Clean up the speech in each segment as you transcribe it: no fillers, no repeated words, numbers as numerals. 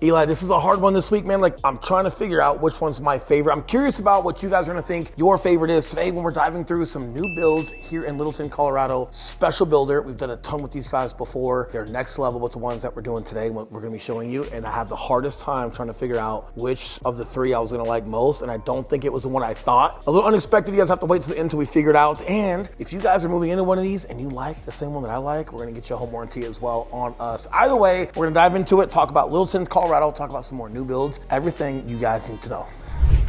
Eli, this is a hard one this week, man. Like, I'm trying to figure out which one's my favorite. I'm curious about what you guys are gonna think your favorite is today when we're diving through some new builds here in Littleton, Colorado. Special builder. We've done a ton with these guys before. They're next level with the ones that we're doing today, what we're gonna be showing you. And I have the hardest time trying to figure out which of the three I was gonna like most. And I don't think it was the one I thought. A little unexpected. You guys have to wait to the end until we figure it out. And if you guys are moving into one of these and you like the same one that I like, we're gonna get you a home warranty as well on us. Either way, we're gonna dive into it, talk about Littleton, Colorado, talk about some more new builds, everything you guys need to know.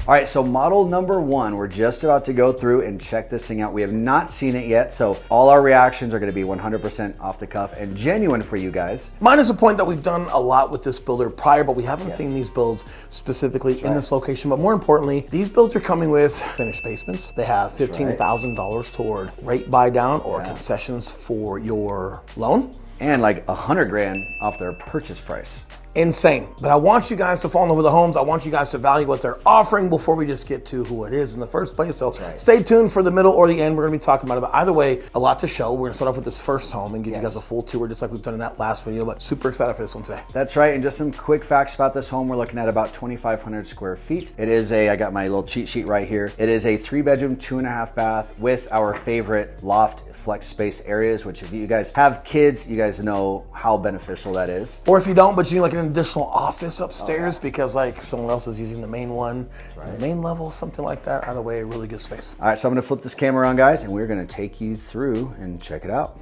All right, so model number one, we're just about to go through and check this thing out. We have not seen it yet, so all our reactions are gonna be 100% off the cuff and genuine for you guys. Minus the point that we've done a lot with this builder prior, but we haven't seen these builds specifically in this location. But more importantly, these builds are coming with finished basements. They have $15,000 toward rate buy down or concessions for your loan. And like 100 grand off their purchase price. Insane. But I want you guys to fall in love with the homes. I want you guys to value what they're offering before we just get to who it is in the first place. So stay tuned for the middle or the end. We're gonna be talking about it. But either way, a lot to show. We're gonna start off with this first home and give you guys a full tour just like we've done in that last video, but super excited for this one today. That's right, and just some quick facts about this home. We're looking at about 2,500 square feet. It is I got my little cheat sheet right here. It is a 3-bedroom, 2.5 bath with our favorite loft flex space areas, which if you guys have kids, you guys know how beneficial that is. Or if you don't, but you need like an additional office upstairs because like someone else is using the main one, the main level, something like that. Either way, a really good space. All right, so I'm gonna flip this camera around, guys, and we're gonna take you through and check it out.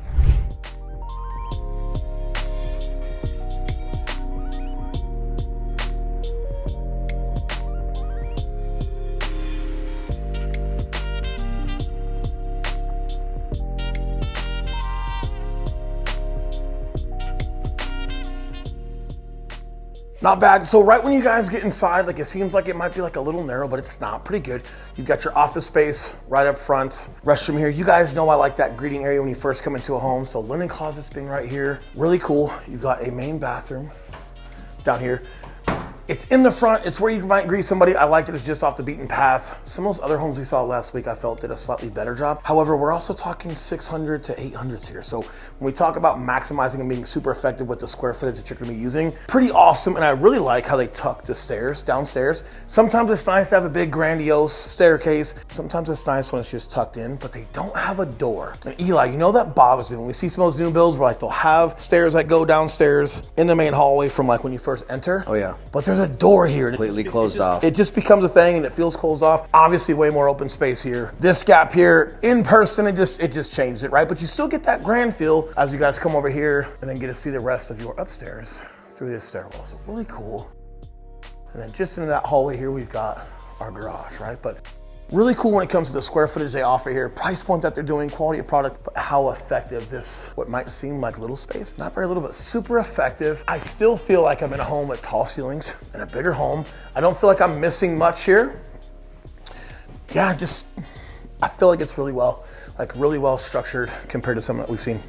Not bad. So right when you guys get inside, like it seems like it might be like a little narrow, but it's not. Pretty good. You've got your office space right up front. Restroom here. You guys know I like that greeting area when you first come into a home. So linen closets being right here. Really cool. You've got a main bathroom down here. It's in the front. It's where you might greet somebody. I liked it. It's just off the beaten path. Some of those other homes we saw last week, I felt did a slightly better job. However, we're also talking 600 to 800s here. So when we talk about maximizing and being super effective with the square footage that you're gonna be using, pretty awesome. And I really like how they tuck the stairs downstairs. Sometimes it's nice to have a big grandiose staircase. Sometimes it's nice when it's just tucked in, but they don't have a door. And Eli, you know that bothers me when we see some of those new builds where like they'll have stairs that go downstairs in the main hallway from like when you first enter. Oh yeah. But there's a door here. Completely closed off. It just becomes a thing and it feels closed off. Obviously way more open space here. This gap here in person, it just changes it, right? But you still get that grand feel as you guys come over here and then get to see the rest of your upstairs through this stairwell. So really cool. And then just in that hallway here, we've got our garage, right? But really cool when it comes to the square footage they offer here, price point that they're doing, quality of product, but how effective this, what might seem like little space, not very little, but super effective. I still feel like I'm in a home with tall ceilings and a bigger home. I don't feel like I'm missing much here. Yeah, I feel like it's really well structured compared to some that we've seen.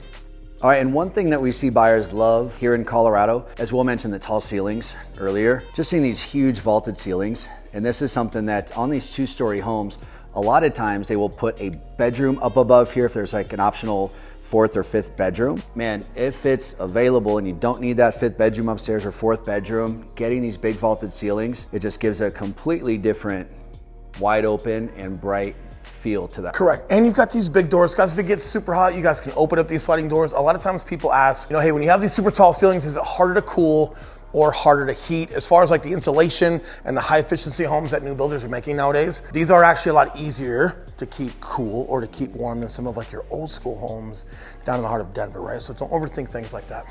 All right, and one thing that we see buyers love here in Colorado, as Will mentioned the tall ceilings earlier, just seeing these huge vaulted ceilings. And this is something that on these 2-story homes, a lot of times they will put a bedroom up above here if there's like an optional 4th or 5th bedroom. Man, if it's available and you don't need that 5th bedroom upstairs or 4th bedroom, getting these big vaulted ceilings, it just gives a completely different wide open and bright feel to that. Correct. And you've got these big doors. Guys, if it gets super hot, you guys can open up these sliding doors. A lot of times people ask, hey, when you have these super tall ceilings, is it harder to cool or harder to heat? As far as like the insulation and the high efficiency homes that new builders are making nowadays, these are actually a lot easier to keep cool or to keep warm than some of like your old school homes down in the heart of Denver, right? So don't overthink things like that.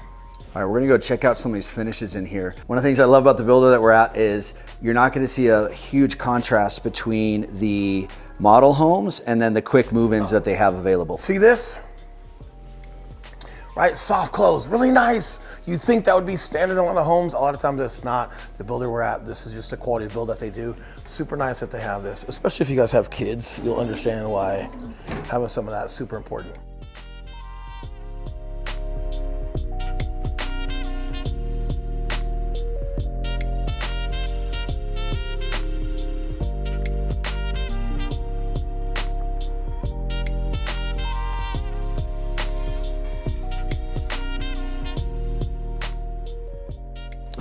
All right, we're gonna go check out some of these finishes in here. One of the things I love about the builder that we're at is you're not gonna see a huge contrast between the model homes and then the quick move-ins that they have available. See this? Right, soft close, really nice. You'd think that would be standard in a lot of homes. A lot of times it's not. The builder we're at, this is just a quality of build that they do. Super nice that they have this, especially if you guys have kids. You'll understand why having some of that is super important.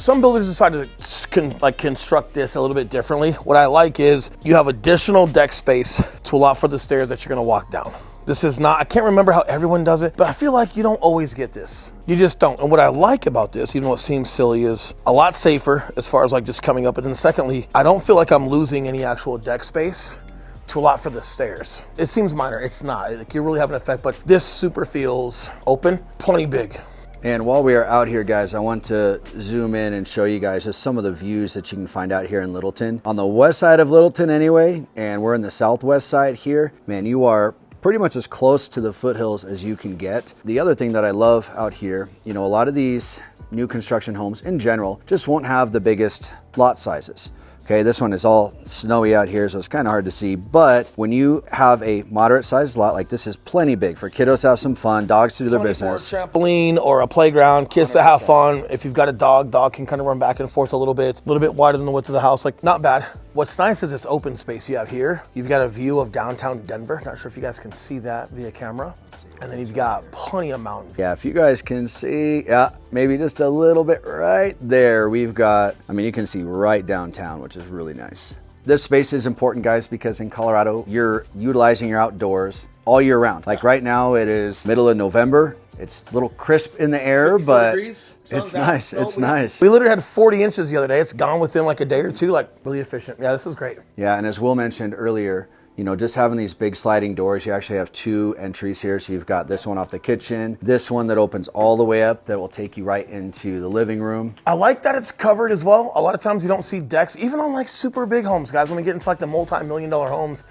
Some builders decide to construct this a little bit differently. What I like is you have additional deck space to allow for the stairs that you're gonna walk down. This is not, I can't remember how everyone does it, but I feel like you don't always get this. You just don't. And what I like about this, even though it seems silly, is a lot safer as far as like just coming up. And then secondly, I don't feel like I'm losing any actual deck space to allot for the stairs. It seems minor, it's not. Like, you really have an effect, but this super feels open, plenty big. And while we are out here, guys, I want to zoom in and show you guys just some of the views that you can find out here in Littleton. On the west side of Littleton anyway, and we're in the southwest side here, man, you are pretty much as close to the foothills as you can get. The other thing that I love out here, you know, a lot of these new construction homes in general just won't have the biggest lot sizes. Okay, this one is all snowy out here, so it's kind of hard to see. But when you have a moderate sized lot, like this is plenty big for kiddos to have some fun, dogs to do their business. A trampoline or a playground, kids to have fun. If you've got a dog can kind of run back and forth a little bit wider than the width of the house. Like, not bad. What's nice is this open space you have here. You've got a view of downtown Denver. Not sure if you guys can see that via camera. And then you've got plenty of mountain. Yeah, if you guys can see, yeah, maybe just a little bit right there. We've got, I mean, you can see right downtown, which is really nice. This space is important, guys, because in Colorado, you're utilizing your outdoors all year round. Like right now, it is middle of November. It's a little crisp in the air, but it's nice. It's nice. We literally had 40 inches the other day. It's gone within like a day or two, like really efficient. Yeah, this is great. Yeah, and as Will mentioned earlier, you know, just having these big sliding doors, you actually have two entries here. So you've got this one off the kitchen, this one that opens all the way up that will take you right into the living room. I like that it's covered as well. A lot of times you don't see decks, even on like super big homes, guys. When we get into like the multi-million-dollar homes,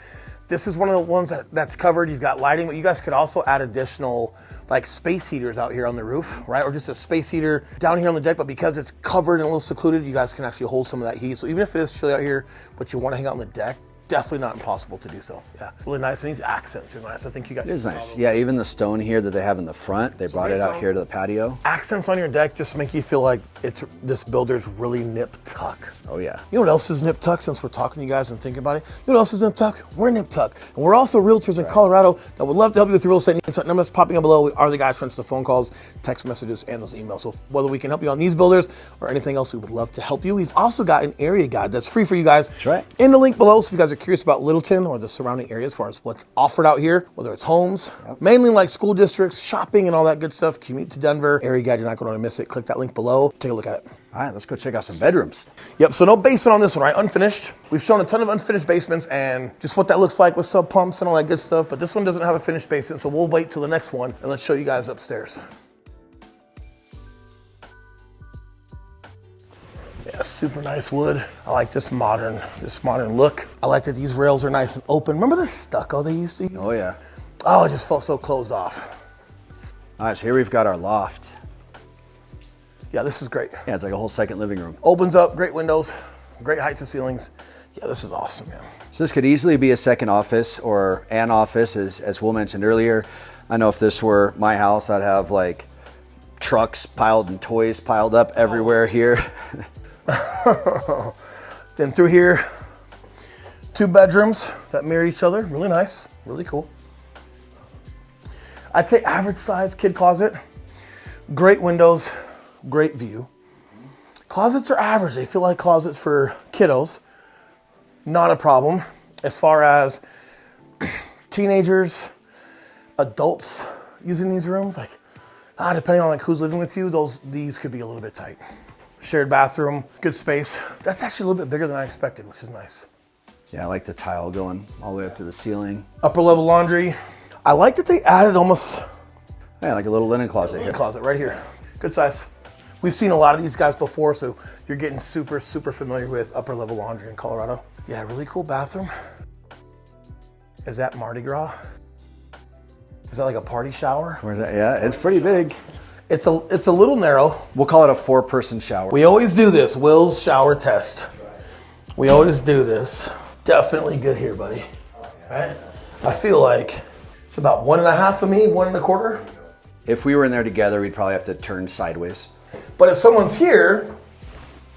this is one of the ones that's covered. You've got lighting, but you guys could also add additional like space heaters out here on the roof, right? Or just a space heater down here on the deck, but because it's covered and a little secluded, you guys can actually hold some of that heat. So even if it is chilly out here, but you want to hang out on the deck, definitely not impossible to do so. Yeah, really nice. And these accents are nice. I think you got. It is nice. Yeah, even the stone here that they have in the front, they brought it out here to the patio. Accents on your deck just make you feel like it's this builder's really nip tuck. Oh yeah. You know what else is nip tuck? Since we're talking to you guys and thinking about it, you know what else is nip tuck? We're nip tuck, and we're also realtors in Colorado that would love to help you with your real estate needs. Number that's popping up below are the guys for the phone calls, text messages, and those emails. So whether we can help you on these builders or anything else, we would love to help you. We've also got an area guide that's free for you guys. That's right. In the link below, so if you guys are curious about Littleton or the surrounding area as far as what's offered out here, whether it's homes, mainly like school districts, shopping, and all that good stuff, commute to Denver, area guide, you're not going to miss it. Click that link below, take a look at it. All right, let's go check out some bedrooms. Yep, so no basement on this one, right? Unfinished. We've shown a ton of unfinished basements and just what that looks like with sub pumps and all that good stuff, but this one doesn't have a finished basement, so we'll wait till the next one and let's show you guys upstairs. Yeah, super nice wood. I like this modern look. I like that these rails are nice and open. Remember the stucco they used to use? Oh yeah. Oh, it just felt so closed off. All right, so here we've got our loft. Yeah, this is great. Yeah, it's like a whole second living room. Opens up, great windows, great heights of ceilings. Yeah, this is awesome, man. So this could easily be a second office or an office, as Will mentioned earlier. I know if this were my house, I'd have like trucks piled and toys piled up everywhere here. Then through here, 2 bedrooms that mirror each other. Really nice, really cool. I'd say average size kid closet. Great windows, great view. Closets are average. They feel like closets for kiddos. Not a problem. As far as teenagers, adults using these rooms, like depending on like who's living with you, these could be a little bit tight. Shared bathroom, good space. That's actually a little bit bigger than I expected, which is nice. Yeah, I like the tile going all the way up to the ceiling. Upper level laundry. I like that they added almost like a little linen closet here. Closet right here. Good size. We've seen a lot of these guys before, so you're getting super, super familiar with upper level laundry in Colorado. Yeah, really cool bathroom. Is that Mardi Gras? Is that like a party shower? Where's that? Yeah, it's pretty big. It's a little narrow. We'll call it a 4-person shower. We always do this, Will's shower test. We always do this. Definitely good here, buddy. Right? I feel like it's about 1.5 for me, 1.25. If we were in there together, we'd probably have to turn sideways. But if someone's here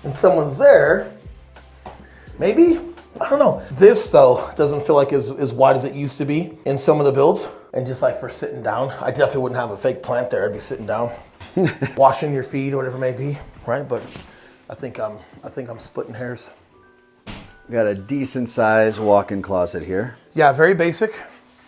and someone's there, maybe, I don't know. This though doesn't feel like as wide as it used to be in some of the builds. And just like for sitting down, I definitely wouldn't have a fake plant there. I'd be sitting down, washing your feet or whatever it may be, right? But I think I'm splitting hairs. We got a decent size walk-in closet here. Yeah, very basic,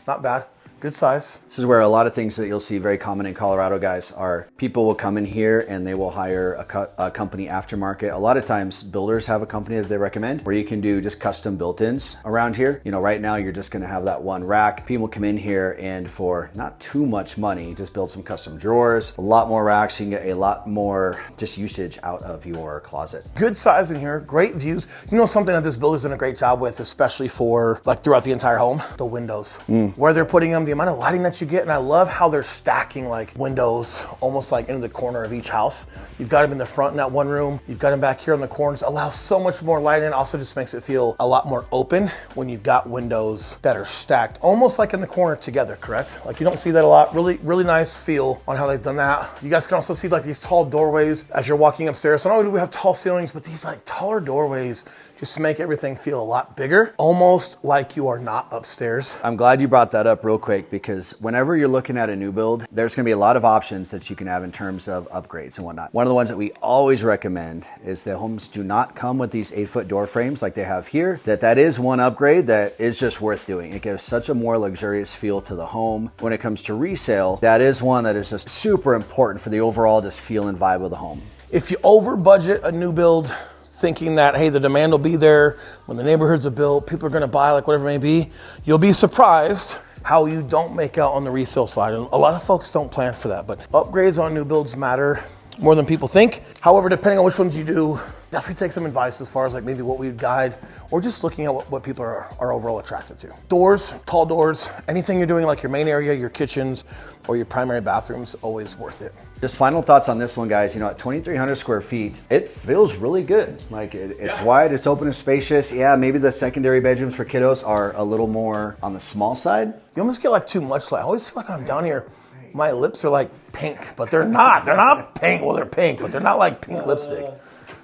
not bad. Good size. This is where a lot of things that you'll see very common in Colorado, guys, are people will come in here and they will hire a company aftermarket. A lot of times builders have a company that they recommend where you can do just custom built-ins around here. You know, right now you're just gonna have that one rack. People come in here and for not too much money, just build some custom drawers, a lot more racks. You can get a lot more just usage out of your closet. Good size in here, great views. You know something that this builder's done a great job with, especially for like throughout the entire home? The windows. Where they're putting them, the amount of lighting that you get, and I love how they're stacking like windows almost like into the corner of each house. You've got them in the front in that one room, you've got them back here in the corners, allows so much more light in, also just makes it feel a lot more open when you've got windows that are stacked almost like in the corner together, correct? Like you don't see that a lot. Really nice feel on how they've done that. You guys can also see like these tall doorways as you're walking upstairs. So not only do we have tall ceilings, but these like taller doorways just make everything feel a lot bigger, almost like you are not upstairs. I'm glad you brought that up real quick because whenever you're looking at a new build, there's gonna be a lot of options that you can have in terms of upgrades and whatnot. One of the ones that we always recommend is that homes do not come with these 8-foot door frames like they have here. That is one upgrade that is just worth doing. It gives such a more luxurious feel to the home. When it comes to resale, that is one that is just super important for the overall just feel and vibe of the home. If you over budget a new build, thinking that, hey, the demand will be there when the neighborhoods are built, people are gonna buy, like whatever it may be, you'll be surprised how you don't make out on the resale side. And a lot of folks don't plan for that, but upgrades on new builds matter more than people think. However, depending on which ones you do, definitely take some advice as far as like maybe what we would guide or just looking at what people are overall attracted to. Doors, tall doors, anything you're doing like your main area, your kitchens, or your primary bathrooms, always worth it. Just final thoughts on this one, guys. You know, at 2,300 square feet, it feels really good. Like it's wide, it's open and spacious. Yeah, maybe the secondary bedrooms for kiddos are a little more on the small side. You almost get like too much light. I always feel like when I'm down here, my lips are like pink, but they're not. They're not pink. Well, they're pink, but they're not like pink lipstick.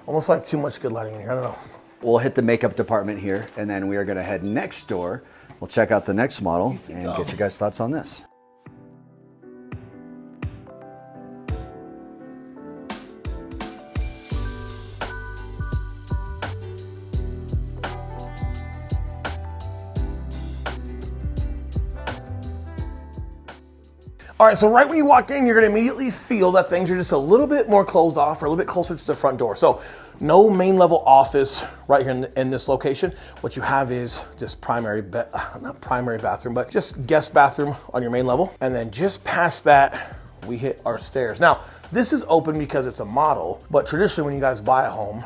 Almost like too much good lighting in here. I don't know. We'll hit the makeup department here, and then we are gonna head next door. We'll check out the next model and get you guys' thoughts on this. All right, so right when you walk in, you're gonna immediately feel that things are just a little bit more closed off or a little bit closer to the front door. So no main level office right here in this location. What you have is this not primary bathroom, but just guest bathroom on your main level. And then just past that, we hit our stairs. Now, this is open because it's a model, but traditionally when you guys buy a home,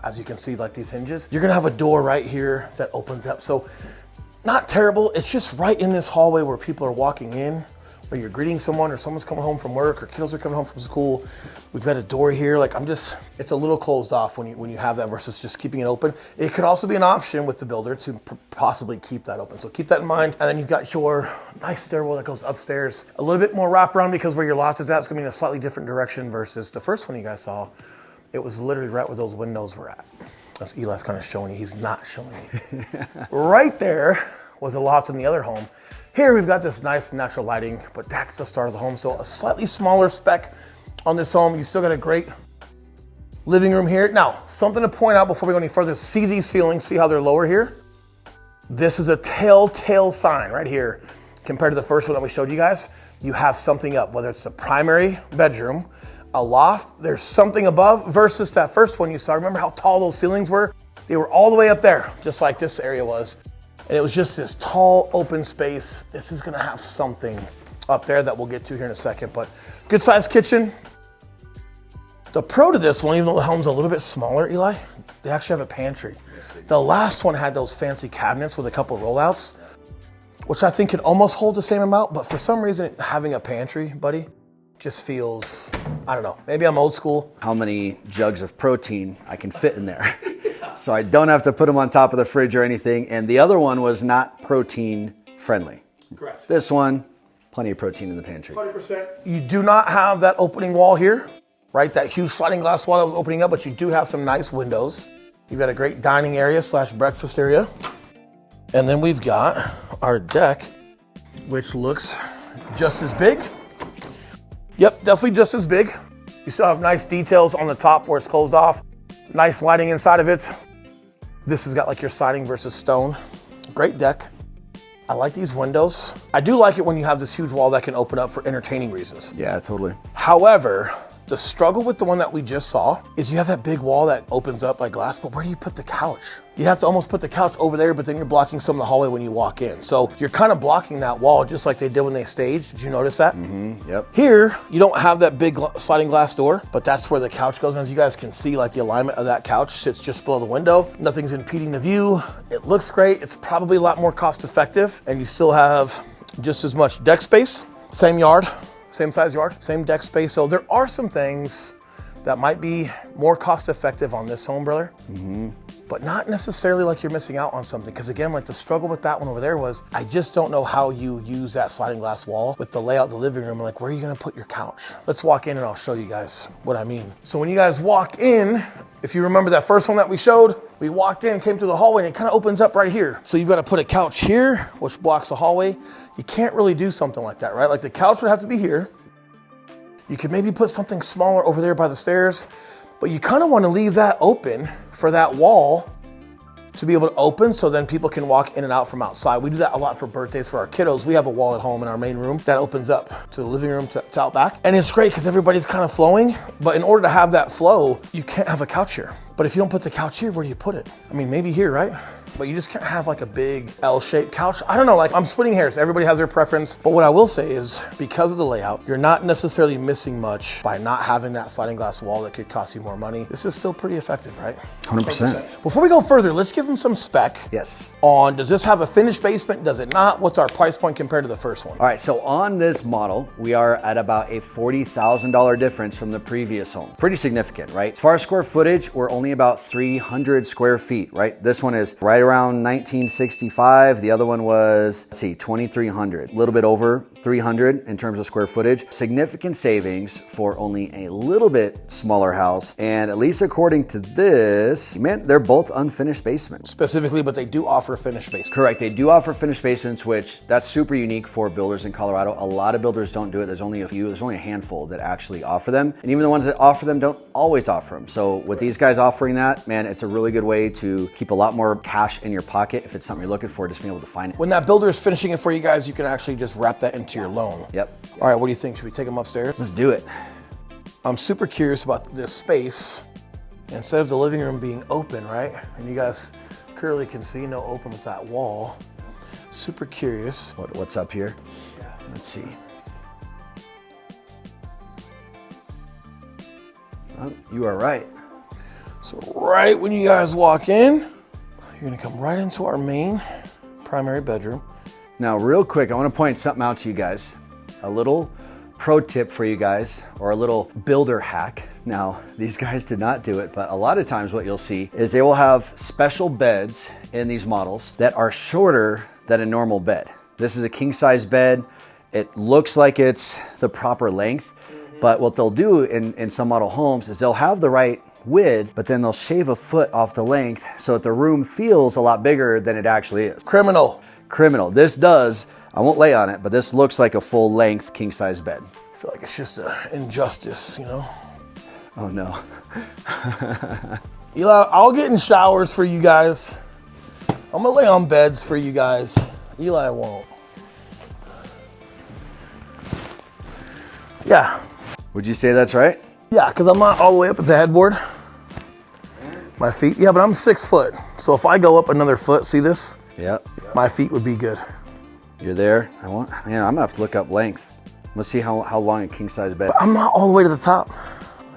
as you can see like these hinges, you're gonna have a door right here that opens up. So not terrible, it's just right in this hallway where people are walking in, or you're greeting someone, or someone's coming home from work, or kiddos are coming home from school. We've got a door here. Like it's a little closed off when you have that versus just keeping it open. It could also be an option with the builder to possibly keep that open. So keep that in mind. And then you've got your nice stairwell that goes upstairs. A little bit more wraparound because where your loft is at, it's gonna be in a slightly different direction versus the first one you guys saw. It was literally right where those windows were at. That's Eli's kind of showing you, he's not showing you. Right there was the loft in the other home. Here we've got this nice natural lighting, but that's the start of the home. So a slightly smaller spec on this home. You still got a great living room here. Now, something to point out before we go any further, see these ceilings, see how they're lower here? This is a telltale sign right here. Compared to the first one that we showed you guys, you have something up, whether it's a primary bedroom, a loft, there's something above versus that first one you saw. Remember how tall those ceilings were? They were all the way up there, just like this area was. And it was just this tall open space. This is gonna have something up there that we'll get to here in a second, but good sized kitchen. The pro to this one, even though the home's a little bit smaller, Eli, they actually have a pantry. The last one had those fancy cabinets with a couple rollouts, which I think could almost hold the same amount, but for some reason, having a pantry, buddy, just feels, I don't know, maybe I'm old school. How many jugs of protein I can fit in there. So I don't have to put them on top of the fridge or anything. And the other one was not protein friendly. Correct. This one, plenty of protein in the pantry. 100%. You do not have that opening wall here, right? That huge sliding glass wall that was opening up, but you do have some nice windows. You've got a great dining area / breakfast area. And then we've got our deck, which looks just as big. Yep, definitely just as big. You still have nice details on the top where it's closed off. Nice lighting inside of it. This has got like your siding versus stone. Great deck. I like these windows. I do like it when you have this huge wall that can open up for entertaining reasons. Yeah, totally. However, the struggle with the one that we just saw is you have that big wall that opens up like glass, but where do you put the couch? You have to almost put the couch over there, but then you're blocking some of the hallway when you walk in. So you're kind of blocking that wall just like they did when they staged. Did you notice that? Mm-hmm, yep. Here, you don't have that big sliding glass door, but that's where the couch goes. And as you guys can see, like the alignment of that couch sits just below the window. Nothing's impeding the view. It looks great. It's probably a lot more cost effective, and you still have just as much deck space, same yard. Same size yard, same deck space. So there are some things that might be more cost effective on this home, brother. But not necessarily like you're missing out on something. Because again, like the struggle with that one over there was, I just don't know how you use that sliding glass wall with the layout of the living room. Like, where are you gonna put your couch? Let's walk in and I'll show you guys what I mean. So when you guys walk in, if you remember that first one that we showed, we walked in, came through the hallway, and it kind of opens up right here. So you've got to put a couch here, which blocks the hallway. You can't really do something like that, right? Like the couch would have to be here. You could maybe put something smaller over there by the stairs, but you kind of want to leave that open for that wall to be able to open so then people can walk in and out from outside. We do that a lot for birthdays for our kiddos. We have a wall at home in our main room that opens up to the living room to out back. And it's great because everybody's kind of flowing, but in order to have that flow, you can't have a couch here. But if you don't put the couch here, where do you put it? I mean, maybe here, right? But you just can't have like a big L-shaped couch. I don't know, like I'm splitting hairs. Everybody has their preference. But what I will say is because of the layout, you're not necessarily missing much by not having that sliding glass wall that could cost you more money. This is still pretty effective, right? 100%. Before we go further, let's give them some spec. Yes. On, does this have a finished basement? Does it not? What's our price point compared to the first one? All right, so on this model, we are at about a $40,000 difference from the previous home. Pretty significant, right? As far as square footage, we're only about 300 square feet, right? This one is right around 1965. The other one was, let's see, 2,300, a little bit over 300 in terms of square footage. Significant savings for only a little bit smaller house. And at least according to this, man, they're both unfinished basements. Specifically, but they do offer finished basement. Correct, they do offer finished basements, which that's super unique for builders in Colorado. A lot of builders don't do it. There's only a few, there's only a handful that actually offer them. And even the ones that offer them don't always offer them. So with these guys offering that, man, it's a really good way to keep a lot more cash in your pocket if it's something you're looking for, just being able to find it. When that builder is finishing it for you guys, you can actually just wrap that into your loan. Yep. All right, what do you think? Should we take them upstairs? Let's do it. I'm super curious about this space. Instead of the living room being open, right? And you guys clearly can see no open with that wall. Super curious. What's up here? Let's see. Oh, you are right. So right when you guys walk in, you're gonna come right into our main primary bedroom. Now, real quick, I want to point something out to you guys. A little pro tip for you guys, or a little builder hack. Now, these guys did not do it, but a lot of times what you'll see is they will have special beds in these models that are shorter than a normal bed. This is a king size bed. It looks like it's the proper length, but what they'll do in some model homes is they'll have the right width, but then they'll shave a foot off the length so that the room feels a lot bigger than it actually is. Criminal. This does, I won't lay on it, but this looks like a full length king size bed. I feel like it's just an injustice, you know? Oh no. Eli, I'll get in showers for you guys. I'm gonna lay on beds for you guys. Eli won't. Yeah. Would you say that's right? Yeah, because I'm not all the way up at the headboard. My feet, yeah, but I'm 6 foot. So if I go up another foot, see this? Yep. My feet would be good. You're there? Man, I'm gonna have to look up length. Let's see how long a king size bed. But I'm not all the way to the top.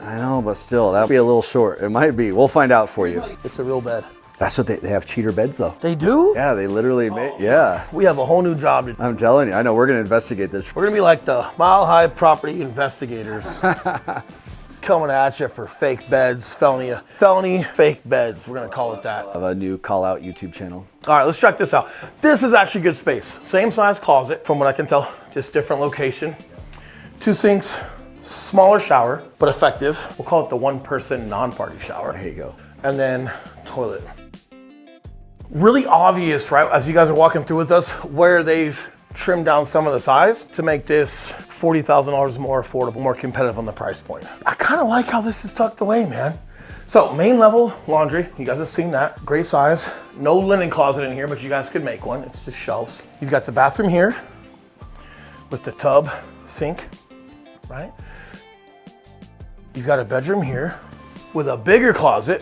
I know, but still, that'd be a little short. It might be. We'll find out for you. It's a real bed. That's what they have cheater beds though. They do? Yeah, they literally make, yeah. We have a whole new job to do. I'm telling you, I know, we're gonna investigate this. We're gonna be like the Mile High Property Investigators. Coming at you for fake beds, felony fake beds. We're gonna call it that. Of a new call out YouTube channel. All right, let's check this out. This is actually good space. Same size closet, from what I can tell, just different location. 2 sinks, smaller shower, but effective. We'll call it the one-person non-party shower. There you go. And then toilet. Really obvious, right, as you guys are walking through with us, where they've trimmed down some of the size to make this $40,000 more affordable, more competitive on the price point. I kind of like how this is tucked away, man. So main level laundry, you guys have seen that. Great size. No linen closet in here, but you guys could make one. It's just shelves. You've got the bathroom here with the tub, sink, right? You've got a bedroom here with a bigger closet,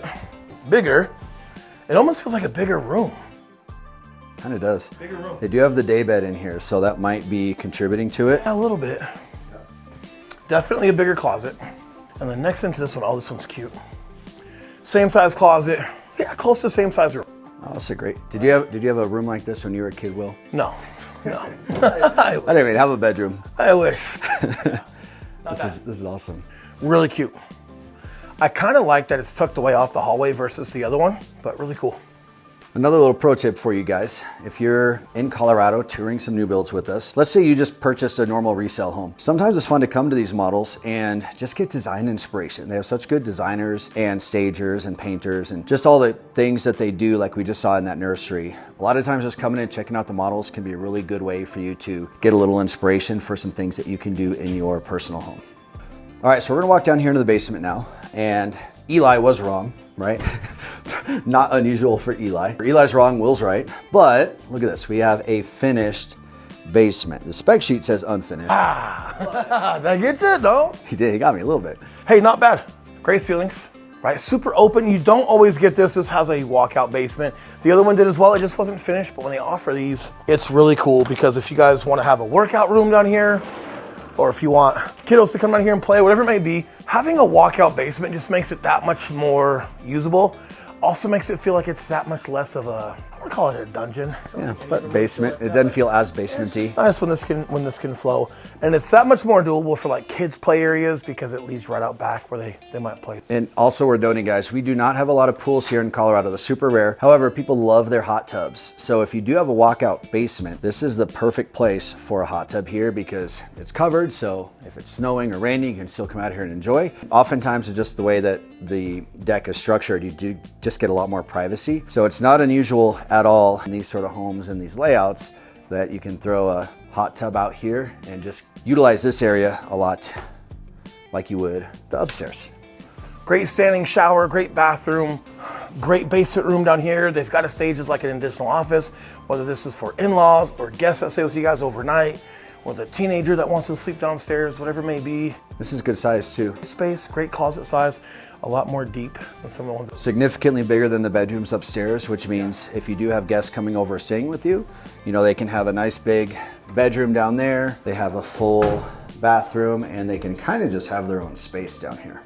bigger. It almost feels like a bigger room. Kind of does. Bigger room. They do have the day bed in here, so that might be contributing to it. Yeah, a little bit. Definitely a bigger closet. And then next into this one, oh, this one's cute. Same size closet. Yeah, close to the same size room. Oh, that's a great. Did you have a room like this when you were a kid, Will? No. I didn't even have a bedroom. I wish. This is awesome. Really cute. I kind of like that it's tucked away off the hallway versus the other one, but really cool. Another little pro tip for you guys. If you're in Colorado touring some new builds with us, let's say you just purchased a normal resale home. Sometimes it's fun to come to these models and just get design inspiration. They have such good designers and stagers and painters and just all the things that they do, like we just saw in that nursery. A lot of times just coming in, checking out the models can be a really good way for you to get a little inspiration for some things that you can do in your personal home. All right, so we're gonna walk down here into the basement now, and Eli was wrong, right? Not unusual for Eli. Eli's wrong, Will's right. But look at this, we have a finished basement. The spec sheet says unfinished. That gets it, no? He did, he got me a little bit. Hey, not bad. Great ceilings, right? Super open. You don't always get this. This has a walkout basement. The other one did as well. It just wasn't finished, but when they offer these, it's really cool because if you guys want to have a workout room down here, or if you want kiddos to come down here and play, whatever it may be, having a walkout basement just makes it that much more usable. Also makes it feel like it's that much less of a, I want to call it a dungeon. Yeah, but basement, it doesn't feel as basement-y. It's nice when this can flow. And it's that much more doable for like kids play areas because it leads right out back where they might play. And also we're noting, guys, we do not have a lot of pools here in Colorado. They're super rare. However, people love their hot tubs. So if you do have a walkout basement, this is the perfect place for a hot tub here because it's covered. So if it's snowing or raining, you can still come out here and enjoy. Oftentimes it's just the way that the deck is structured, you do just get a lot more privacy. So it's not unusual at all in these sort of homes and these layouts that you can throw a hot tub out here and just utilize this area a lot like you would the upstairs. Great standing shower, great bathroom, great basement room down here. They've got a stage as like an additional office, whether this is for in-laws or guests that stay with you guys overnight, or the teenager that wants to sleep downstairs, whatever it may be. This is good size too. Space, great closet size, a lot more deep than some of the ones. Significantly bigger than the bedrooms upstairs, which means if you do have guests coming over staying with you, you know, they can have a nice big bedroom down there. They have a full bathroom and they can kind of just have their own space down here.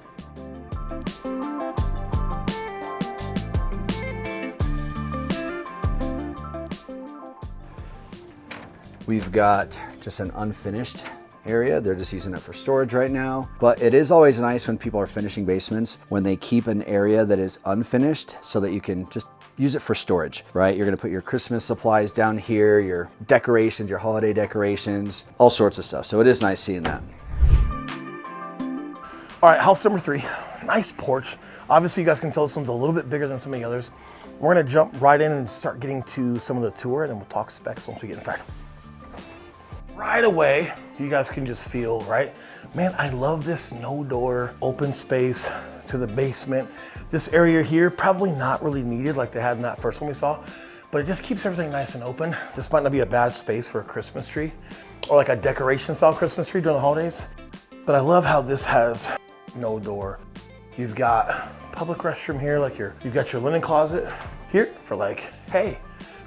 We've got just an unfinished area. They're just using it for storage right now. But it is always nice when people are finishing basements when they keep an area that is unfinished so that you can just use it for storage, right? You're gonna put your Christmas supplies down here, your decorations, your holiday decorations, all sorts of stuff. So it is nice seeing that. All right, house number 3, nice porch. Obviously you guys can tell this one's a little bit bigger than some of the others. We're gonna jump right in and start getting to some of the tour and then we'll talk specs once we get inside. Right away, you guys can just feel, right? Man, I love this no door, open space to the basement. This area here, probably not really needed like they had in that first one we saw, but it just keeps everything nice and open. This might not be a bad space for a Christmas tree or like a decoration style Christmas tree during the holidays. But I love how this has no door. You've got public restroom here, like you've got your linen closet here for like, hey,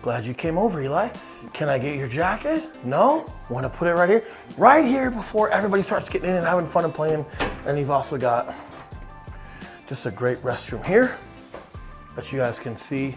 glad you came over, Eli. Can I get your jacket? No? Want to put it right here? Right here before everybody starts getting in and having fun and playing. And you've also got just a great restroom here that you guys can see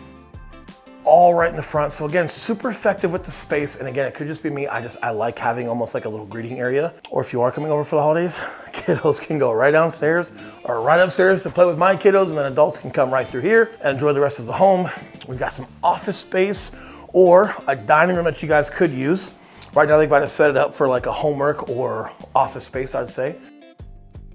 all right in the front. So again, super effective with the space. And again, it could just be me. I like having almost like a little greeting area. Or if you are coming over for the holidays, kiddos can go right downstairs or right upstairs to play with my kiddos, and then adults can come right through here and enjoy the rest of the home. We've got some office space or a dining room that you guys could use. Right now, they've got to set it up for like a homework or office space, I'd say.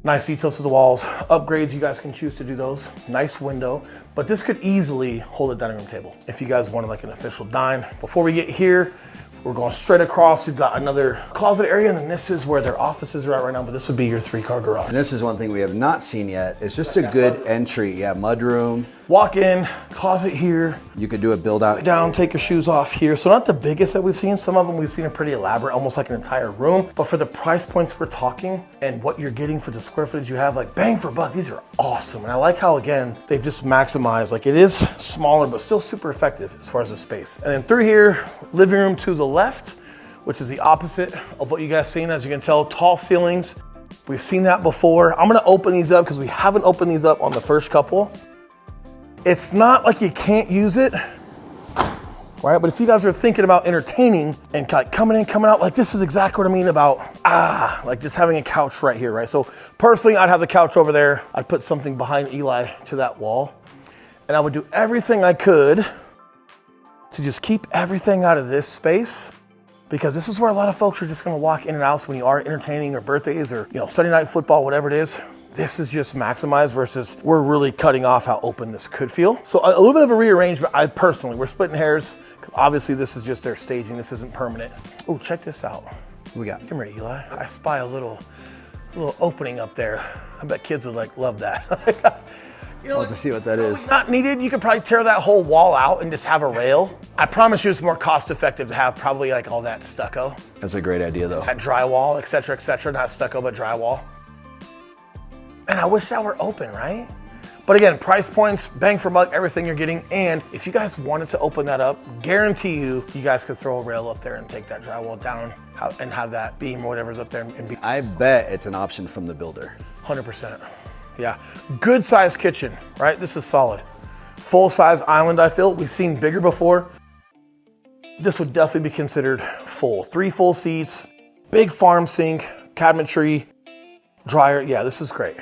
Nice details to the walls, upgrades, you guys can choose to do those. Nice window, but this could easily hold a dining room table if you guys wanted like an official dine. Before we get here, We're going straight across. We've got another closet area, and then this is where their offices are at right now, but this would be your 3-car garage. And this is one thing we have not seen yet. It's just a good entry. Yeah, mudroom. Walk in, closet here. You could do a build out. Sit down, take your shoes off here. So not the biggest that we've seen. Some of them we've seen are pretty elaborate, almost like an entire room. But for the price points we're talking and what you're getting for the square footage you have, like bang for buck, these are awesome. And I like how, again, they've just maximized, like it is smaller, but still super effective as far as the space. And then through here, living room to the left, which is the opposite of what you guys seen. As you can tell, tall ceilings. We've seen that before. I'm gonna open these up because we haven't opened these up on the first couple. It's not like you can't use it, right? But if you guys are thinking about entertaining and like coming in, coming out, like this is exactly what I mean about, like just having a couch right here, right? So personally, I'd have the couch over there. I'd put something behind Eli to that wall, and I would do everything I could to just keep everything out of this space, because this is where a lot of folks are just gonna walk in and out. So when you are entertaining or birthdays or, you know, Sunday night football, whatever it is, this is just maximized versus we're really cutting off how open this could feel. So a little bit of a rearrangement. We're splitting hairs because obviously this is just their staging. This isn't permanent. Oh, check this out. What we got? Come here, Eli. I spy a little opening up there. I bet kids would like love that. You know, I'll have to see what that is. Not needed. You could probably tear that whole wall out and just have a rail. I promise you it's more cost effective to have probably like all that stucco. That's a great idea though. That drywall, et cetera, not stucco, but drywall. And I wish that were open, right? But again, price points, bang for buck, everything you're getting. And if you guys wanted to open that up, guarantee you guys could throw a rail up there and take that drywall down and have that beam or whatever's up there and be. I bet it's an option from the builder. 100%. Yeah, good sized kitchen, right? This is solid. Full size island, I feel. We've seen bigger before. This would definitely be considered full. 3 full seats, big farm sink, cabinetry, dryer. Yeah, this is great.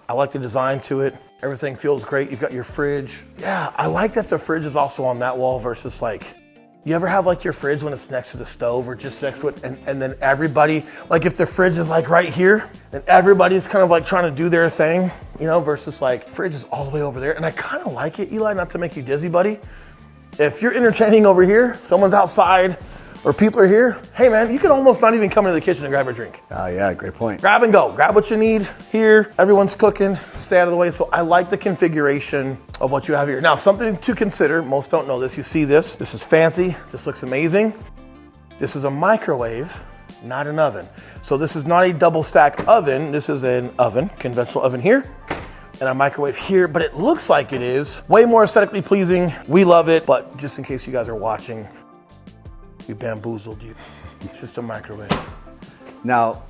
I like the design to it. Everything feels great. You've got your fridge. Yeah, I like that the fridge is also on that wall versus like, you ever have like your fridge when it's next to the stove or just next to it, and then everybody, like if the fridge is like right here, and everybody's kind of like trying to do their thing, you know, versus like fridge is all the way over there. And I kind of like it, Eli, not to make you dizzy, buddy. If you're entertaining over here, someone's outside, or people are here, hey man, you can almost not even come into the kitchen and grab a drink. Oh yeah, great point. Grab and go, grab what you need here. Everyone's cooking, stay out of the way. So I like the configuration of what you have here. Now, something to consider, most don't know this, you see this is fancy, this looks amazing. This is a microwave, not an oven. So this is not a double stack oven, this is an oven, conventional oven here, and a microwave here, but it looks like it is. Way more aesthetically pleasing, we love it, but just in case you guys are watching, we bamboozled you. It's just a microwave. Now,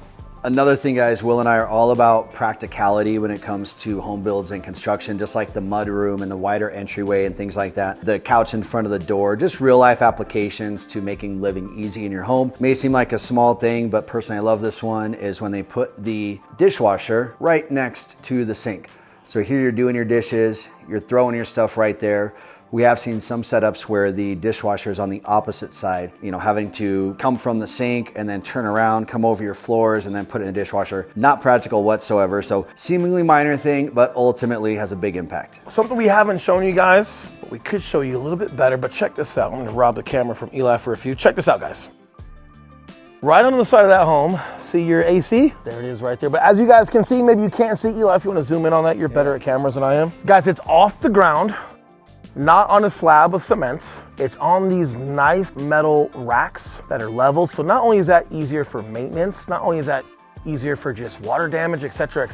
another thing, guys, Will and I are all about practicality when it comes to home builds and construction, just like the mud room and the wider entryway and things like that. The couch in front of the door, just real life applications to making living easy in your home. May seem like a small thing, but personally I love this one, is when they put the dishwasher right next to the sink. So here you're doing your dishes, you're throwing your stuff right there. We have seen some setups where the dishwasher is on the opposite side, you know, having to come from the sink and then turn around, come over your floors and then put it in the dishwasher. Not practical whatsoever. So seemingly minor thing, but ultimately has a big impact. Something we haven't shown you guys, but we could show you a little bit better, but check this out. I'm gonna rob the camera from Eli for a few. Check this out, guys. Right on the side of that home, see your AC? There it is right there. But as you guys can see, maybe you can't see, Eli, if you wanna zoom in on that, you're better at cameras than I am. Guys, it's off the ground. Not on a slab of cement. It's on these nice metal racks that are level. So not only is that easier for maintenance, not only is that easier for just water damage, et cetera,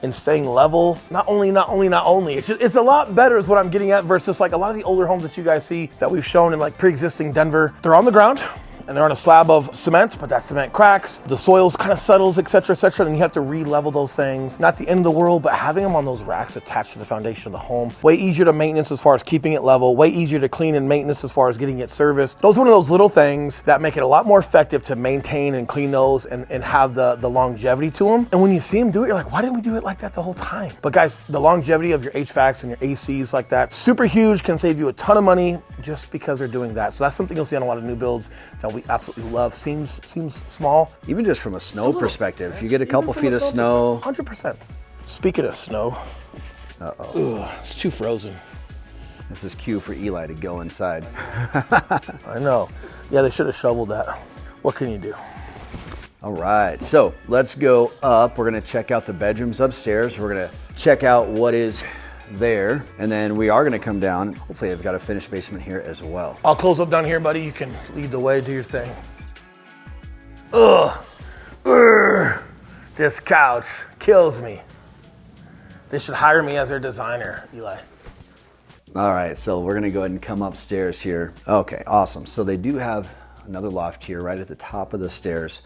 and staying level. Not only, it's a lot better is what I'm getting at versus like a lot of the older homes that you guys see that we've shown in like pre-existing Denver. They're on the ground and they're on a slab of cement, but that cement cracks, the soils kind of settles, et cetera, and you have to re-level those things. Not the end of the world, but having them on those racks attached to the foundation of the home, way easier to maintenance as far as keeping it level, way easier to clean and maintenance as far as getting it serviced. Those are one of those little things that make it a lot more effective to maintain and clean those and have the longevity to them. And when you see them do it, you're like, why didn't we do it like that the whole time? But guys, the longevity of your HVACs and your ACs like that, super huge, can save you a ton of money just because they're doing that. So that's something you'll see on a lot of new builds that we absolutely love. Seems small. Even just from a snow perspective, if you get a couple feet of snow. 100%. Speaking of snow, it's too frozen. This is cue for Eli to go inside. I know. Yeah, they should have shoveled that. What can you do? All right, so let's go up. We're gonna check out the bedrooms upstairs. We're gonna check out what is there, and then we are gonna come down. Hopefully they've got a finished basement here as well. I'll close up down here, buddy. You can lead the way, do your thing. Ugh. Urgh. This couch kills me. They should hire me as their designer, Eli. All right, so we're gonna go ahead and come upstairs here. Okay, awesome. So they do have another loft here right at the top of the stairs.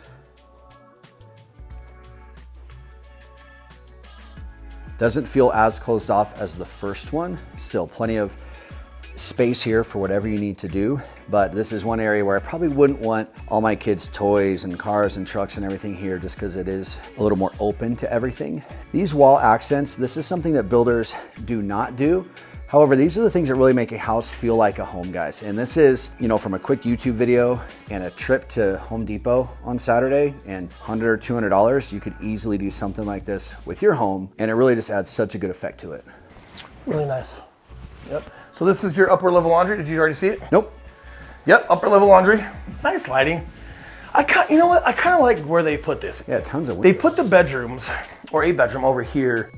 Doesn't feel as closed off as the first one. Still plenty of space here for whatever you need to do. But this is one area where I probably wouldn't want all my kids' toys and cars and trucks and everything here, just because it is a little more open to everything. These wall accents, this is something that builders do not do. However, these are the things that really make a house feel like a home, guys. And this is, you know, from a quick YouTube video and a trip to Home Depot on Saturday and $100 or $200, you could easily do something like this with your home. And it really just adds such a good effect to it. Really nice. Yep. So this is your upper level laundry. Did you already see it? Nope. Yep, upper level laundry. Nice lighting. You know what? I kind of like where they put this. Yeah, tons of They windows. put the bedrooms, or a bedroom over here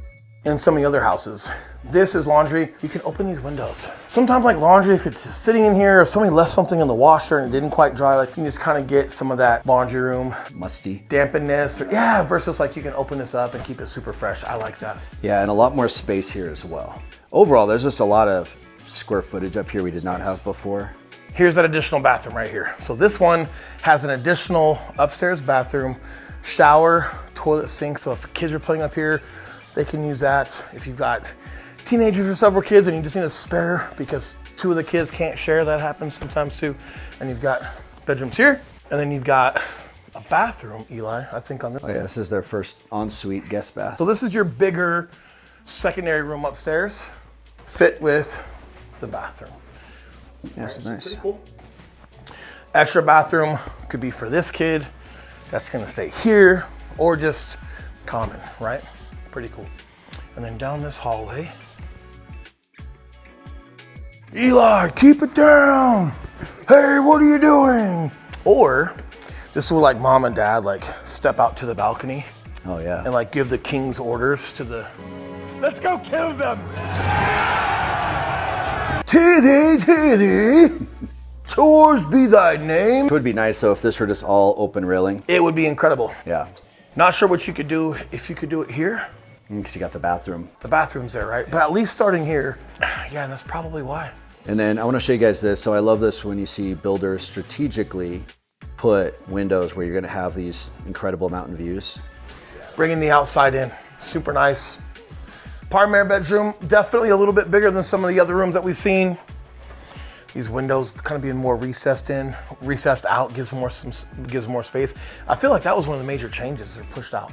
in some of the other houses. This is laundry. You can open these windows. Sometimes like laundry, if it's sitting in here, if somebody left something in the washer and it didn't quite dry, like you can just kind of get some of that laundry room Musty. dampness, or yeah, versus like you can open this up and keep it super fresh. I like that. Yeah, and a lot more space here as well. Overall, there's just a lot of square footage up here we did not have before. Here's that additional bathroom right here. So this one has an additional upstairs bathroom, shower, toilet, sink. So if kids are playing up here, they can use that. If you've got teenagers or several kids and you just need a spare because two of the kids can't share, that happens sometimes too. And you've got bedrooms here, and then you've got a bathroom, Eli, I think on this. Oh yeah, this is their first ensuite guest bath. So this is your bigger secondary room upstairs, fit with the bathroom. Yes, Right, so nice. pretty cool. Extra bathroom could be for this kid. That's gonna stay here, or just common, right? Pretty cool. And then down this hallway. Eli, keep it down. Hey, what are you doing? Or this will like mom and dad like step out to the balcony Oh yeah. and like give the king's orders to the, let's go kill them. Titty, chores be thy name. It would be nice though if this were just all open railing. It would be incredible. Yeah. Not sure what you could do if you could do it here. Because you got the bathroom. The bathroom's there, right? But at least starting here, yeah, and that's probably why. And then I want to show you guys this. So I love this when you see builders strategically put windows where you're going to have these incredible mountain views. Bringing the outside in, super nice. Primary bedroom, definitely a little bit bigger than some of the other rooms that we've seen. These windows kind of being more recessed out, gives more space. I feel like that was one of the major changes. They're pushed out.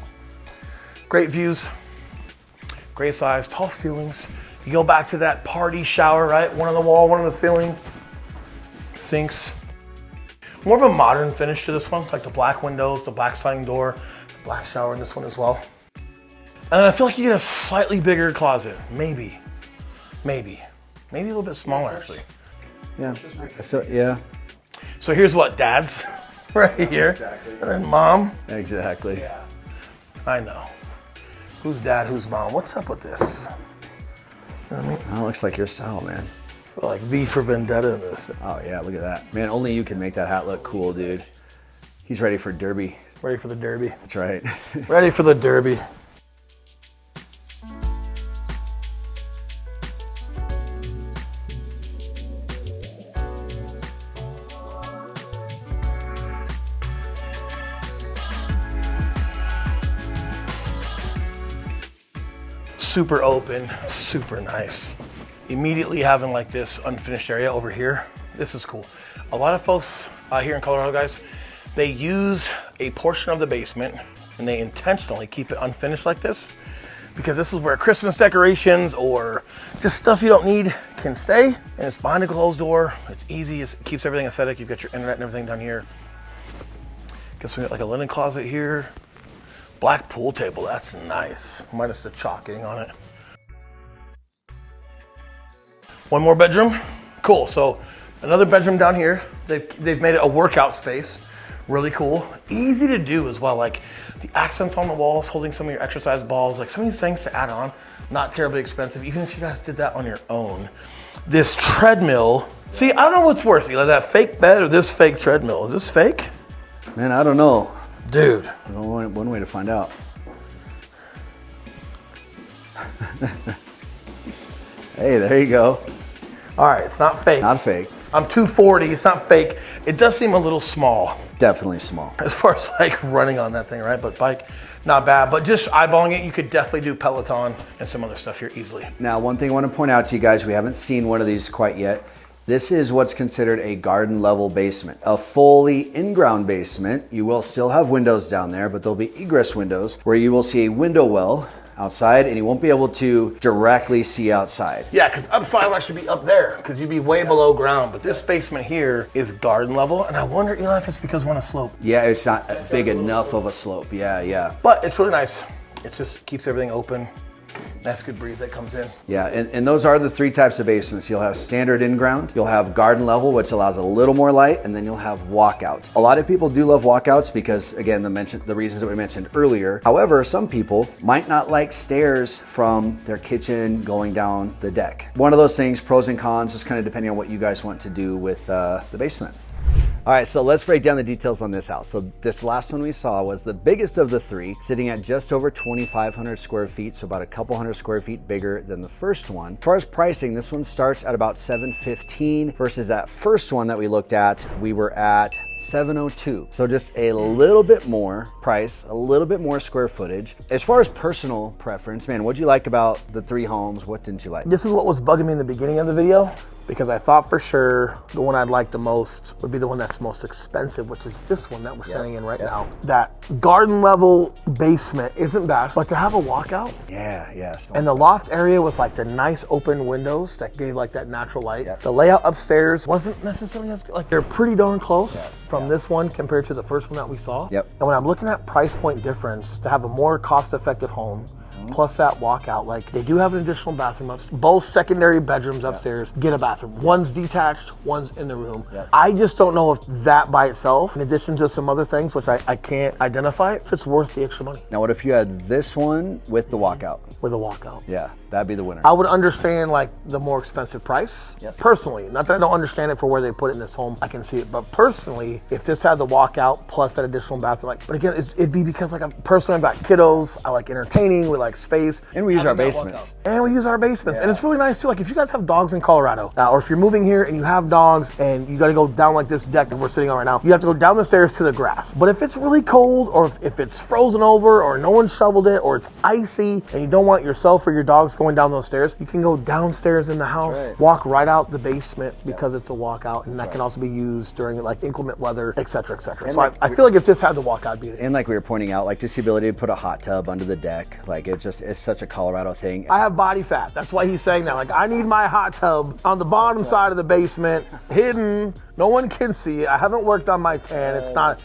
Great views, great size, tall ceilings. You go back to that party shower, right? One on the wall, one on the ceiling. Sinks. More of a modern finish to this one, like the black windows, the black sliding door, the black shower in this one as well. And then I feel like you get a slightly bigger closet, maybe a little bit smaller actually. Yeah, I feel, yeah. So here's what, dad's right here, exactly. And then mom. Exactly. Yeah, I know. Who's dad, who's mom? What's up with this? You know what I mean? That looks like your style, man. I feel like V for Vendetta in this. Oh yeah, look at that. Man, only you can make that hat look cool, dude. He's ready for Derby. Ready for the Derby. That's right. Ready for the Derby. Super open, super nice. Immediately having like this unfinished area over here, this is cool. A lot of folks here in Colorado, guys, they use a portion of the basement and they intentionally keep it unfinished like this because this is where Christmas decorations or just stuff you don't need can stay, and it's behind a closed door. It's easy, it keeps everything aesthetic. You've got your internet and everything down here. Guess we got like a linen closet here. Black pool table, that's nice. Minus the chalk getting on it. One more bedroom. Cool. So another bedroom down here. They've made it a workout space. Really cool. Easy to do as well. Like the accents on the walls, holding some of your exercise balls, like some of these things to add on. Not terribly expensive, even if you guys did that on your own. This treadmill. See, I don't know what's worse, either that fake bed or this fake treadmill. Is this fake? Man, I don't know. Dude. One way to find out. Hey, there you go. All right, it's not fake. Not fake. I'm 240, it's not fake. It does seem a little small. Definitely small. As far as like running on that thing, right? But bike, not bad. But just eyeballing it, you could definitely do Peloton and some other stuff here easily. Now, one thing I want to point out to you guys, we haven't seen one of these quite yet. This is what's considered a garden level basement. A fully in-ground basement. You will still have windows down there, but there'll be egress windows where you will see a window well outside, and you won't be able to directly see outside. Yeah, because upside would actually be up there, because you'd be way below ground. But this basement here is garden level, and I wonder, Eli, if it's because we're on a slope. Yeah, it's not big enough of a slope. Yeah. But it's really nice. It just keeps everything open. Nice good breeze that comes in. Yeah, and those are the three types of basements. You'll have standard in-ground, you'll have garden level, which allows a little more light, and then you'll have walkout. A lot of people do love walkouts because, again, the reasons that we mentioned earlier. However, some people might not like stairs from their kitchen going down the deck. One of those things, pros and cons, just kind of depending on what you guys want to do with the basement. All right, so let's break down the details on this house. So this last one we saw was the biggest of the three, sitting at just over 2,500 square feet, so about a couple hundred square feet bigger than the first one. As far as pricing, this one starts at about $715 versus that first one that we looked at, we were at $702. So just a little bit more price, a little bit more square footage. As far as personal preference, man, what'd you like about the three homes? What didn't you like? This is what was bugging me in the beginning of the video, because I thought for sure the one I'd like the most would be the one that's most expensive, which is this one that we're sitting in right now. That garden level basement isn't bad, but to have a walkout. Yeah. And the loft area with like the nice open windows that gave like that natural light. The layout upstairs wasn't necessarily as good. Like they're pretty darn close from this one compared to the first one that we saw. And when I'm looking at price point difference to have a more cost-effective home, plus that walkout, like they do have an additional bathroom upstairs. Both secondary bedrooms upstairs get a bathroom. One's detached, one's in the room. I just don't know if that by itself, in addition to some other things, which I can't identify, if it's worth the extra money. Now, what if you had this one with the walkout? With a walkout. Yeah, that'd be the winner. I would understand like the more expensive price. Personally, not that I don't understand it for where they put it in this home, I can see it. But personally, if this had the walkout plus that additional bathroom, like, but again, it'd be because like I'm personally, I've got kiddos, I like entertaining, we like space. And we use our basements. And we use our basements. And it's really nice too. Like if you guys have dogs in Colorado, or if you're moving here and you have dogs and you gotta go down like this deck that we're sitting on right now, you have to go down the stairs to the grass. But if it's really cold, or if it's frozen over, or no one shoveled it, or it's icy, and you don't want yourself or your dogs going down those stairs, you can go downstairs in the house, walk right out the basement because it's a walkout, and that can also be used during like inclement weather, etc., etc. So like, I feel like if this had the walkout, beat it. And like we were pointing out, like just the ability to put a hot tub under the deck, like it's such a Colorado thing. I have body fat. That's why he's saying that. Like I need my hot tub on the bottom side of the basement, hidden. No one can see it. I haven't worked on my tan. It's not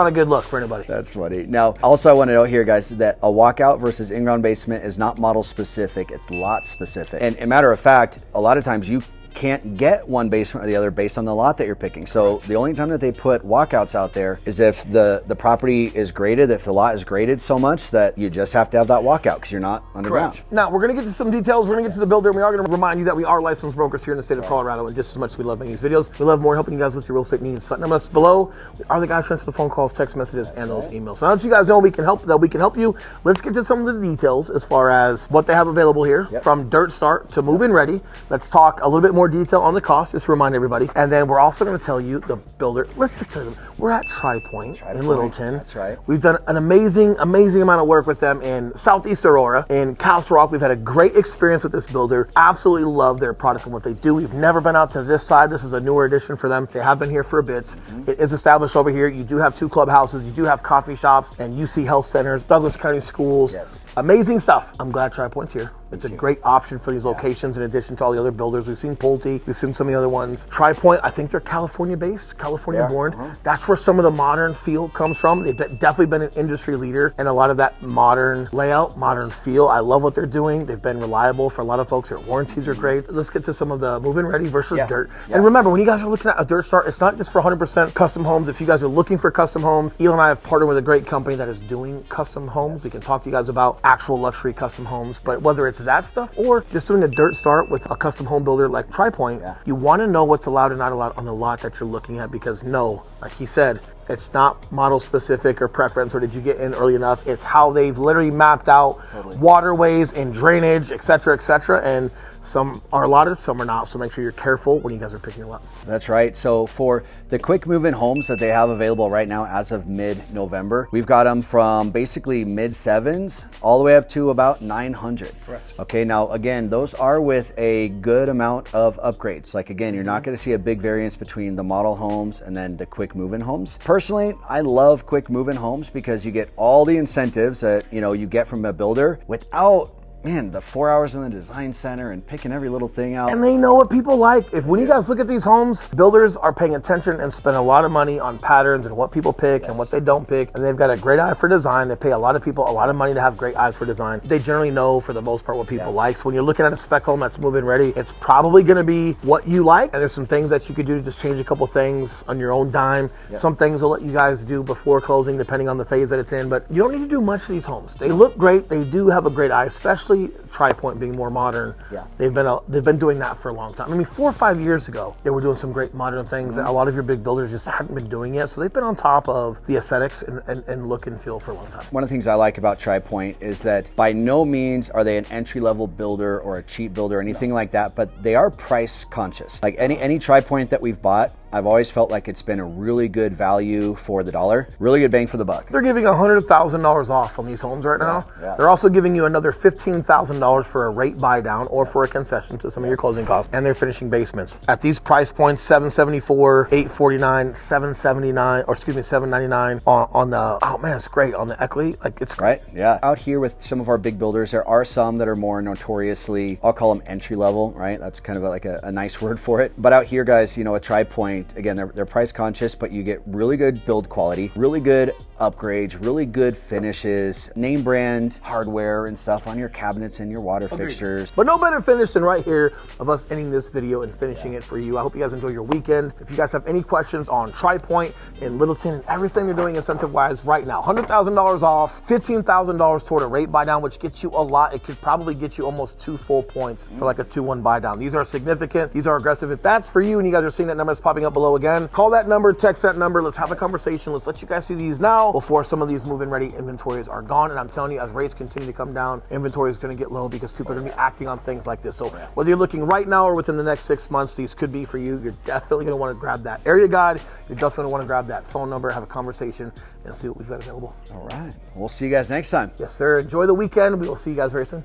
a good look for anybody. That's funny. Now, also I want to note here, guys, that a walkout versus in-ground basement is not model specific. It's lot specific. And a matter of fact, a lot of times you can't get one basement or the other based on the lot that you're picking. So the only time that they put walkouts out there is if the property is graded, if the lot is graded so much that you just have to have that walkout because you're not underground. Now, we're going to get to some details. We're going to get to the builder, and we are going to remind you that we are licensed brokers here in the state of Colorado, and just as much as we love making these videos, we love more helping you guys with your real estate needs. So number us below. We are the guys who answer the phone calls, text messages, and those emails. So now that you guys know we can help you, let's get to some of the details as far as what they have available here from dirt start to move-in ready. Let's talk a little bit more detail on the cost, just to remind everybody. And then we're also going to tell you the builder. Let's just tell them we're at Tri Point in Littleton. That's right. We've done an amazing amount of work with them in Southeast Aurora. In Castle Rock, we've had a great experience with this builder. Absolutely love their product and what they do. We've never been out to this side. This is a newer addition for them. They have been here for a bit. It is established over here. You do have 2 clubhouses. You do have coffee shops and UC health centers, Douglas County schools. Amazing stuff. I'm glad Tri Point's here. It's a great option for these locations in addition to all the other builders. We've seen Pulte, we've seen some of the other ones. Tri-Point, I think they're California based, California born. That's where some of the modern feel comes from. They've definitely been an industry leader in a lot of that modern layout, modern feel. I love what they're doing. They've been reliable for a lot of folks. Their warranties are great. Let's get to some of the move-in ready versus dirt. And remember, when you guys are looking at a dirt start, it's not just for 100% custom homes. If you guys are looking for custom homes, Eli and I have partnered with a great company that is doing custom homes. We can talk to you guys about actual luxury custom homes, but whether it's that stuff or just doing a dirt start with a custom home builder like Tri-Point, you want to know what's allowed and not allowed on the lot that you're looking at, because like he said, it's not model specific or preference or did you get in early enough. It's how they've literally mapped out waterways and drainage, et cetera, and some are allotted, some are not. So make sure you're careful when you guys are picking a lot. That's right. So for the quick move-in homes that they have available right now as of mid-November, we've got them from basically mid-sevens all the way up to about 900. Correct. Okay, now again, those are with a good amount of upgrades. Like again, you're not going to see a big variance between the model homes and then the quick move-in homes. Personally, I love quick move-in homes because you get all the incentives that you get from a builder without the 4 hours in the design center and picking every little thing out. And they know what people like. When you guys look at these homes, builders are paying attention and spend a lot of money on patterns and what people pick and what they don't pick. And they've got a great eye for design. They pay a lot of people a lot of money to have great eyes for design. They generally know for the most part what people like. So when you're looking at a spec home that's move-in ready, it's probably gonna be what you like. And there's some things that you could do to just change a couple things on your own dime. Some things will let you guys do before closing depending on the phase that it's in. But you don't need to do much to these homes. They look great. They do have a great eye, especially Tri-Point being more modern. They've been doing that for a long time. I mean, 4 or 5 years ago, they were doing some great modern things that a lot of your big builders just hadn't been doing yet. So they've been on top of the aesthetics and look and feel for a long time. One of the things I like about Tri-Point is that by no means are they an entry-level builder or a cheap builder or anything like that, but they are price conscious. Like any Tri-Point that we've bought, I've always felt like it's been a really good value for the dollar, really good bang for the buck. They're giving $100,000 off on these homes right now. They're also giving you another $15,000 for a rate buy down or for a concession to some of your closing costs. And they're finishing basements at these price points: $774, $849, $779, or excuse me, $799 on the. Oh man, it's great on the Eckley. Like it's right. Yeah. Out here with some of our big builders, there are some that are more notoriously, I'll call them entry level. Right. That's kind of like a nice word for it. But out here, guys, a Tri-Point. Again, they're price conscious, but you get really good build quality, really good upgrades, really good finishes, name brand hardware and stuff on your cabinets and your water fixtures. But no better finish than right here of us ending this video and finishing it for you. I hope you guys enjoy your weekend. If you guys have any questions on Tri-Point in Littleton and everything they're doing incentive-wise right now, $100,000 off, $15,000 toward a rate buy down, which gets you a lot. It could probably get you almost 2 full points for like a 2-1 buy down. These are significant. These are aggressive. If that's for you and you guys are seeing that number that's popping up below again, call that number, text that number. Let's have a conversation. Let's let you guys see these now before some of these move-in ready inventories are gone. And I'm telling you, as rates continue to come down, inventory is going to get low because people are going to be acting on things like this. So whether you're looking right now or within the next 6 months, these could be for you. You're definitely going to want to grab that area guide. You're definitely going to want to grab that phone number, have a conversation, and see what we've got available. All right. We'll see you guys next time. Yes, sir. Enjoy the weekend. We will see you guys very soon.